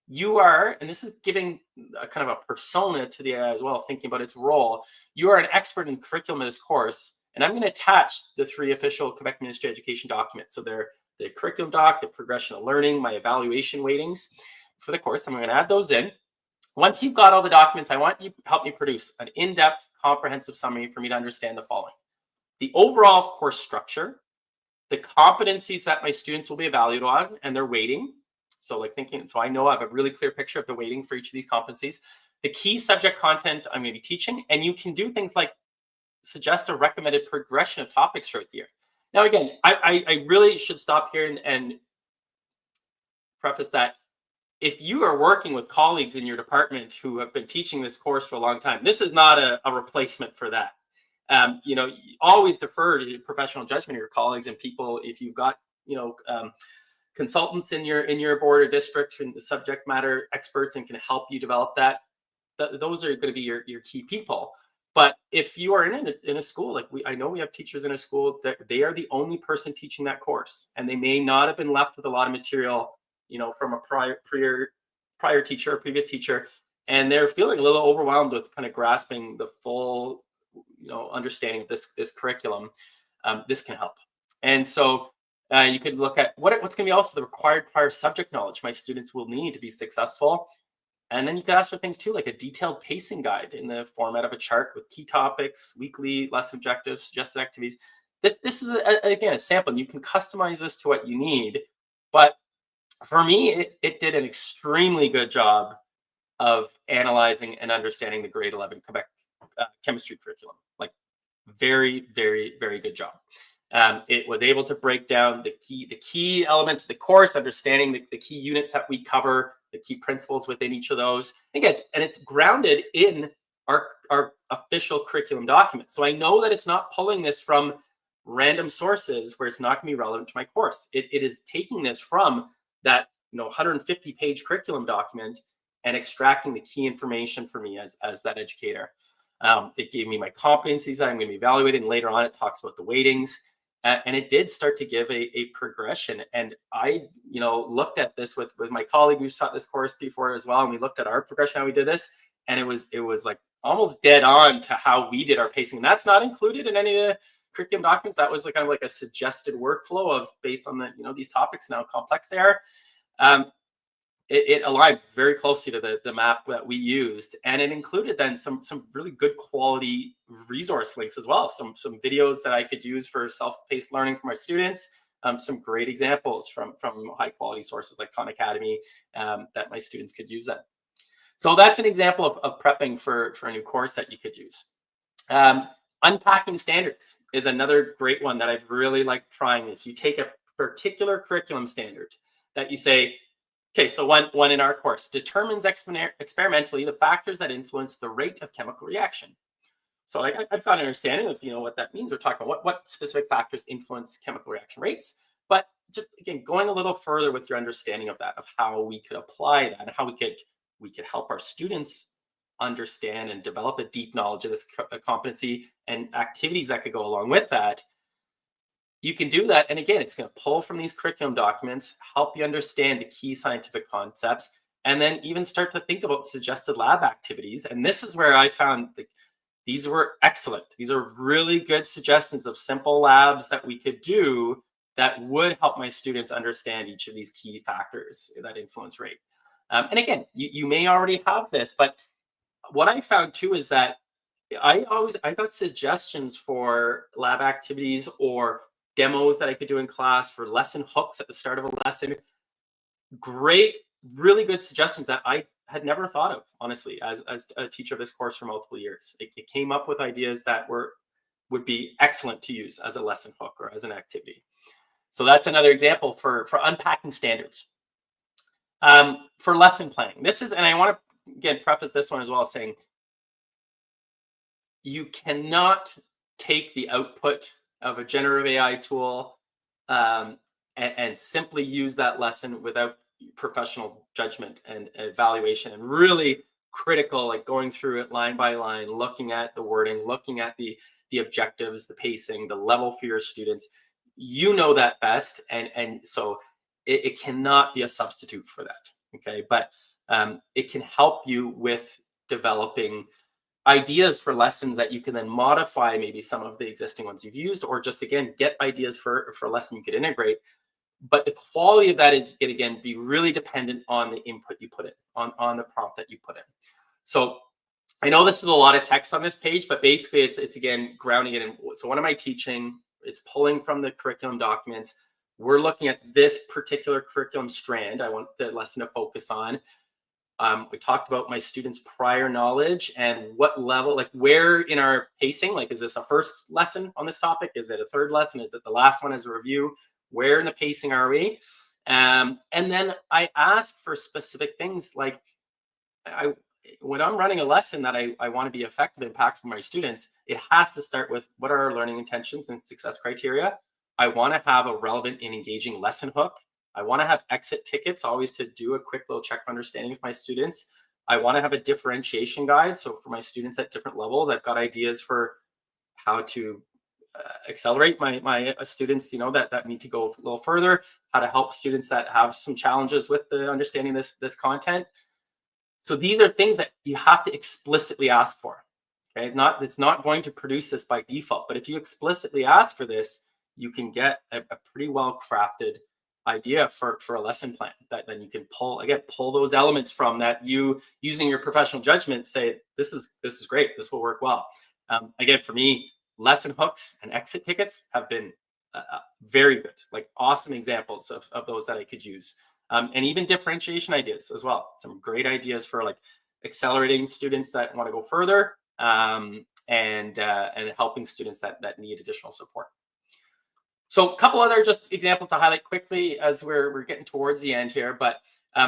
You are, and this is giving a kind of a persona to the AI as well, thinking about its role. You are an expert in curriculum of this course, and I'm going to attach the 3 official Quebec Ministry of Education documents. So they're the curriculum doc, the progression of learning, my evaluation weightings for the course. I'm going to add those in. Once you've got all the documents, I want you to help me produce an in-depth, comprehensive summary for me to understand the following: the overall course structure, the competencies that my students will be evaluated on and their weighting. So like thinking, so I know I have a really clear picture of the weighting for each of these competencies, the key subject content I'm going to be teaching, and you can do things like suggest a recommended progression of topics throughout the year. Now, again, I really should stop here and preface that if you are working with colleagues in your department who have been teaching this course for a long time, this is not a replacement for that. You know, always defer to professional judgment of your colleagues and people. If you've got, you know, consultants in your board or district and subject matter experts and can help you develop that, those are going to be your key people. But if you are in a school, like I know we have teachers in a school that they are the only person teaching that course, and they may not have been left with a lot of material, you know, from a prior teacher or previous teacher, and they're feeling a little overwhelmed with kind of grasping the full, you know, understanding of this curriculum. This can help. And so you could look at what's going to be also the required prior subject knowledge my students will need to be successful. And then you could ask for things too, like a detailed pacing guide in the format of a chart with key topics, weekly lesson objectives, suggested activities. This is, again, a sample. And you can customize this to what you need. But for me, it did an extremely good job of analyzing and understanding the grade 11 Quebec chemistry curriculum. Like very, very, very good job. It was able to break down the key elements of the course, understanding the key units that we cover, the key principles within each of those. And it's grounded in our official curriculum document. So I know that it's not pulling this from random sources where it's not going to be relevant to my course. It is taking this from that 150-page curriculum document and extracting the key information for me as that educator. It gave me my competencies that I'm going to be evaluated, and later on it talks about the weightings. And it did start to give a progression. And I, looked at this with my colleague who taught this course before as well. And we looked at our progression, how we did this. And it was like almost dead on to how we did our pacing. And that's not included in any of the curriculum documents. That was kind of like a suggested workflow of based on these topics and how complex they are. It aligned very closely to the map that we used, and it included then some really good quality resource links as well. Some videos that I could use for self-paced learning for my students. Some great examples from high quality sources like Khan Academy that my students could use then. So that's an example of prepping for a new course that you could use. Unpacking standards is another great one that I've really liked trying. If you take a particular curriculum standard that you say, okay, so one in our course determines experimentally the factors that influence the rate of chemical reaction. So I've got an understanding of what that means. We're talking about what specific factors influence chemical reaction rates, but just again going a little further with your understanding of that, of how we could apply that and how we could help our students understand and develop a deep knowledge of this competency and activities that could go along with that. You can do that. And again, it's going to pull from these curriculum documents, help you understand the key scientific concepts, and then even start to think about suggested lab activities. And this is where I found these were excellent. These are really good suggestions of simple labs that we could do that would help my students understand each of these key factors that influence rate. And again, you may already have this, but what I found too is that I got suggestions for lab activities or demos that I could do in class for lesson hooks at the start of a lesson. Great, really good suggestions that I had never thought of, honestly, as a teacher of this course for multiple years. It came up with ideas that would be excellent to use as a lesson hook or as an activity. So that's another example for unpacking standards. For lesson planning, and I want to again preface this one as well, saying you cannot take the output of a generative AI tool and simply use that lesson without professional judgment and evaluation and really critical, like going through it line by line, looking at the wording, looking at the objectives, the pacing, the level for your students. You know that best, and so it cannot be a substitute for that. Okay, but it can help you with developing ideas for lessons that you can then modify maybe some of the existing ones you've used, or just again get ideas for a lesson you could integrate. But the quality of that is going to, again, be really dependent on the input you put in, on the prompt that you put in. So I know this is a lot of text on this page, but basically it's again, grounding it in. So what am I teaching? It's pulling from the curriculum documents. We're looking at this particular curriculum strand I want the lesson to focus on. We talked about my students' prior knowledge and what level, like where in our pacing, like is this a first lesson on this topic? Is it a third lesson? Is it the last one as a review? Where in the pacing are we? And then I ask for specific things like, when I'm running a lesson that I want to be effective and impactful for my students, it has to start with what are our learning intentions and success criteria. I want to have a relevant and engaging lesson hook. I want to have exit tickets, always to do a quick little check for understanding with my students. I want to have a differentiation guide. So for my students at different levels, I've got ideas for how to accelerate my students, that need to go a little further, how to help students that have some challenges with the understanding this content. So these are things that you have to explicitly ask for. Okay, it's not going to produce this by default, but if you explicitly ask for this, you can get a pretty well crafted idea for a lesson plan that then you can pull those elements from, that you, using your professional judgment, say this is great, this will work well. Again, for me, lesson hooks and exit tickets have been very good, like awesome examples of those that I could use. And even differentiation ideas as well. Some great ideas for like accelerating students that want to go further, and helping students that need additional support. So a couple other just examples to highlight quickly as we're getting towards the end here. But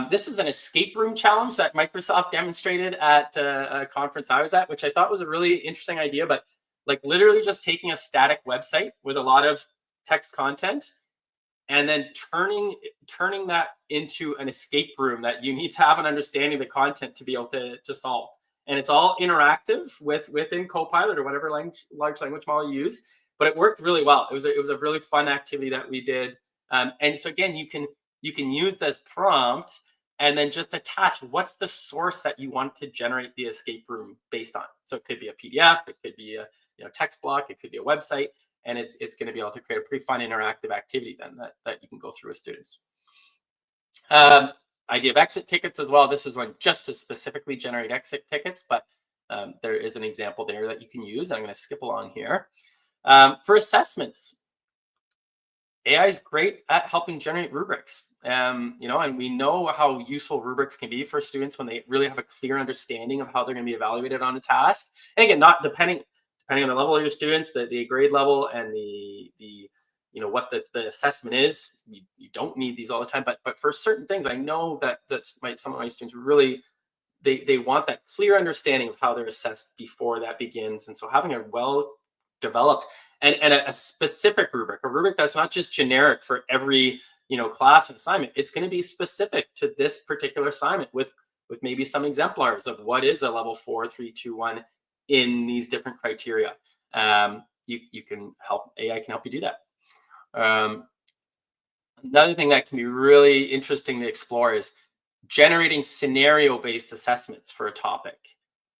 this is an escape room challenge that Microsoft demonstrated at a conference I was at, which I thought was a really interesting idea. But like literally just taking a static website with a lot of text content and then turning that into an escape room that you need to have an understanding of the content to be able to solve. And it's all interactive within Copilot or whatever large language model you use. But it worked really well. It was a really fun activity that we did. And so again, you can use this prompt and then just attach what's the source that you want to generate the escape room based on. So it could be a PDF, it could be a text block, it could be a website. And it's going to be able to create a pretty fun interactive activity then that you can go through with students. Idea of exit tickets as well. This is one just to specifically generate exit tickets, but there is an example there that you can use. I'm going to skip along here. For assessments, AI is great at helping generate rubrics. And we know how useful rubrics can be for students when they really have a clear understanding of how they're going to be evaluated on a task. And again, not depending on the level of your students, the grade level, and the what the assessment is. You don't need these all the time, but for certain things, I know that some of my students really they want that clear understanding of how they're assessed before that begins. And so having a well developed and a specific rubric, a rubric that's not just generic for every class and assignment. It's going to be specific to this particular assignment with maybe some exemplars of what is a level 4, 3, 2, 1 in these different criteria. You can help, AI can help you do that. Another thing that can be really interesting to explore is generating scenario-based assessments for a topic.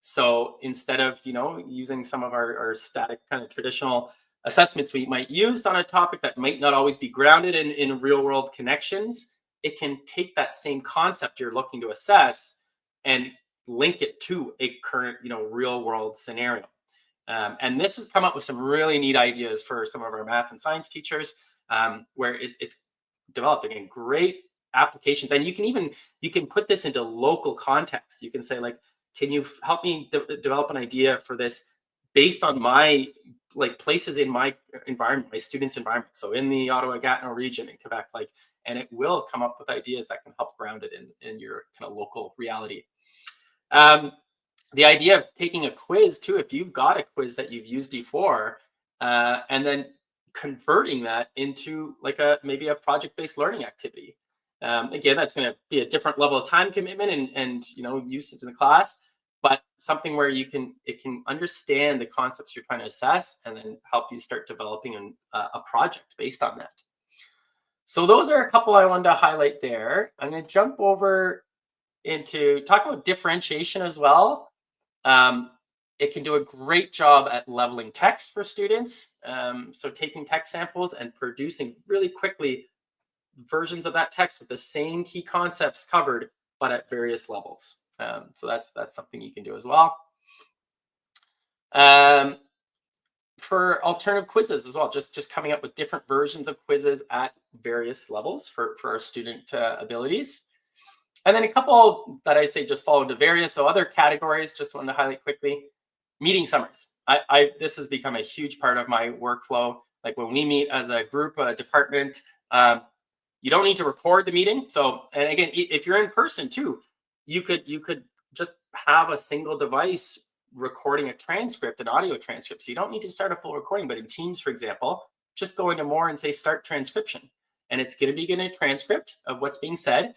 So instead of using some of our static kind of traditional assessments we might use on a topic that might not always be grounded in real-world connections, it can take that same concept you're looking to assess and link it to a current real-world scenario. And this has come up with some really neat ideas for some of our math and science teachers, where it's developing a great applications. And you can put this into local context. You can say, like, can you help me develop an idea for this based on my places in my environment, my students' environment. So in the Ottawa-Gatineau region in Quebec, and it will come up with ideas that can help ground it in your kind of local reality. The idea of taking a quiz too, if you've got a quiz that you've used before, and then converting that into maybe a project-based learning activity. Again, that's going to be a different level of time commitment and usage in the class, but something where it can understand the concepts you're trying to assess and then help you start developing a project based on that. So those are a couple I wanted to highlight there. I'm going to jump over into talk about differentiation as well. It can do a great job at leveling text for students. So taking text samples and producing really quickly versions of that text with the same key concepts covered, but at various levels. So that's something you can do as well. For alternative quizzes as well, just coming up with different versions of quizzes at various levels for our student abilities. And then a couple that I say just fall into various, so other categories, just wanted to highlight quickly. Meeting summaries. This has become a huge part of my workflow. Like when we meet as a group, a department, you don't need to record the meeting. So, and again, if you're in person too, you could just have a single device recording a transcript, an audio transcript. So you don't need to start a full recording, but in Teams, for example, just go into more and say start transcription. And it's going to be getting a transcript of what's being said.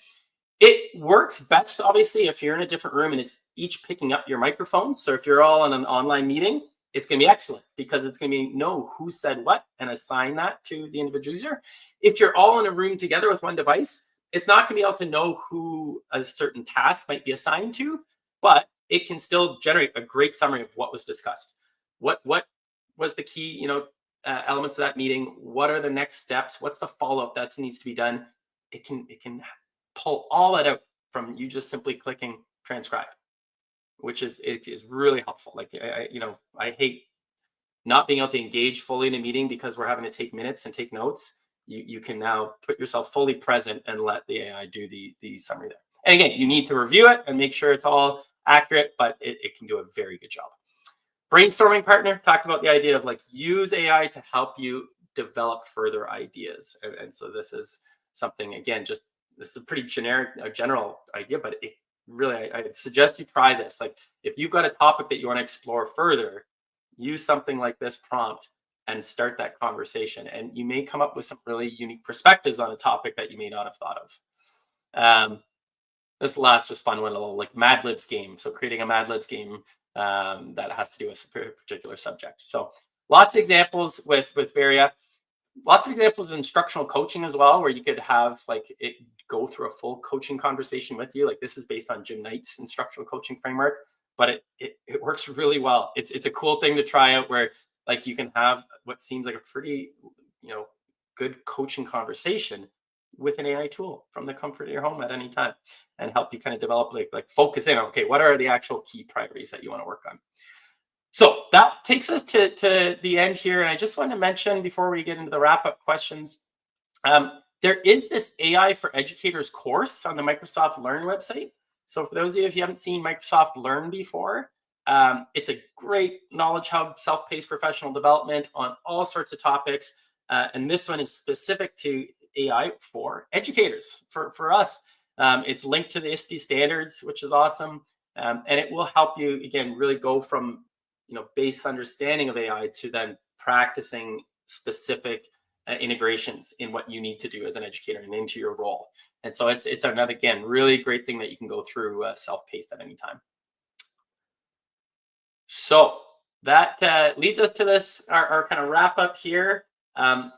It works best, obviously, if you're in a different room and it's each picking up your microphones. So if you're all in an online meeting, it's going to be excellent because it's going to know who said what and assign that to the individual user. If you're all in a room together with one device, it's not going to be able to know who a certain task might be assigned to, but it can still generate a great summary of what was discussed. What was the key, elements of that meeting? What are the next steps? What's the follow-up that needs to be done? It can pull all that out from you just simply clicking transcribe, which is really helpful. Like I hate not being able to engage fully in a meeting because we're having to take minutes and take notes. You can now put yourself fully present and let the AI do the summary there. And again, you need to review it and make sure it's all accurate, but it can do a very good job. Brainstorming partner, talked about the idea of like use AI to help you develop further ideas. And so this is something, again, this is a pretty general idea, but it really, I suggest you try this. Like if you've got a topic that you want to explore further, use something like this prompt and start that conversation. And you may come up with some really unique perspectives on a topic that you may not have thought of. This last just fun one, a little like Mad Libs game. So creating a Mad Libs game that has to do with a particular subject. So lots of examples with Varia. Lots of examples of instructional coaching as well, where you could have like it go through a full coaching conversation with you. Like this is based on Jim Knight's instructional coaching framework, but it works really well. It's a cool thing to try out where like you can have what seems like a pretty, good coaching conversation with an AI tool from the comfort of your home at any time and help you kind of develop like focus in on, okay, what are the actual key priorities that you want to work on? So that takes us to the end here. And I just want to mention before we get into the wrap-up questions, there is this AI for Educators course on the Microsoft Learn website. So for those of you, if you haven't seen Microsoft Learn before, it's a great knowledge hub, self-paced professional development on all sorts of topics. And this one is specific to AI for educators. For us, it's linked to the ISTE standards, which is awesome. And it will help you, again, really go from base understanding of AI to then practicing specific integrations in what you need to do as an educator and into your role. And so it's another, again, really great thing that you can go through self-paced at any time. So that leads us to this, our kind of wrap up here.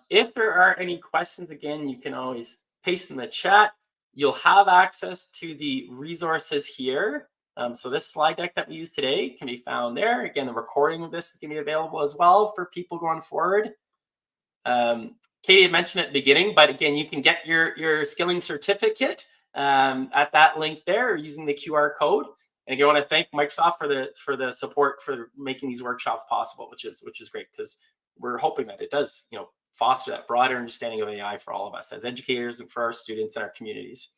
If there are any questions, again, you can always paste in the chat. You'll have access to the resources here. So this slide deck that we use today can be found there. Again, the recording of this is going to be available as well for people going forward. Katie had mentioned at the beginning, but again, you can get your skilling certificate at that link there using the QR code. And again, I want to thank Microsoft for the support for making these workshops possible, which is great because we're hoping that it does foster that broader understanding of AI for all of us as educators and for our students and our communities.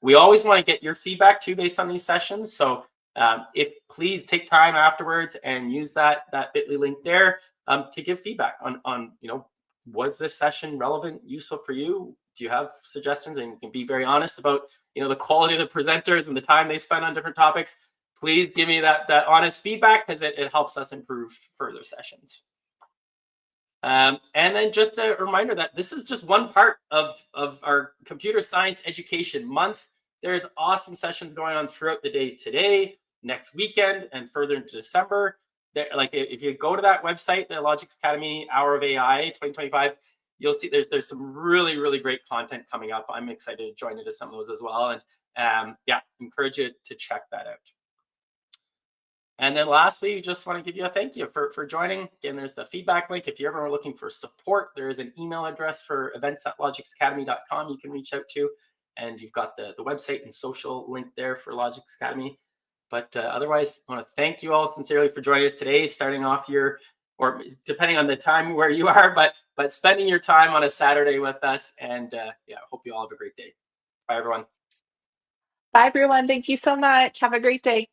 We always want to get your feedback too based on these sessions. So if please take time afterwards and use that bit.ly link there to give feedback on was this session relevant, useful for you? Do you have suggestions? And you can be very honest about the quality of the presenters and the time they spend on different topics. Please give me that honest feedback because it helps us improve further sessions. And then just a reminder that this is just one part of our computer science education month. There's awesome sessions going on throughout the day today, next weekend, and further into December. Like if you go to that website, the Logix Academy Hour of AI 2025, you'll see there's some really, really great content coming up. I'm excited to join into some of those as well. And yeah, encourage you to check that out. And then lastly, just want to give you a thank you for joining. Again, there's the feedback link. If you ever are looking for support, there is an email address for events@logicsacademy.com you can reach out to. And you've got the website and social link there for Logics Academy. But otherwise, I want to thank you all sincerely for joining us today, starting off your, or depending on the time where you are, but spending your time on a Saturday with us. And yeah, I hope you all have a great day. Bye, everyone. Bye, everyone. Thank you so much. Have a great day.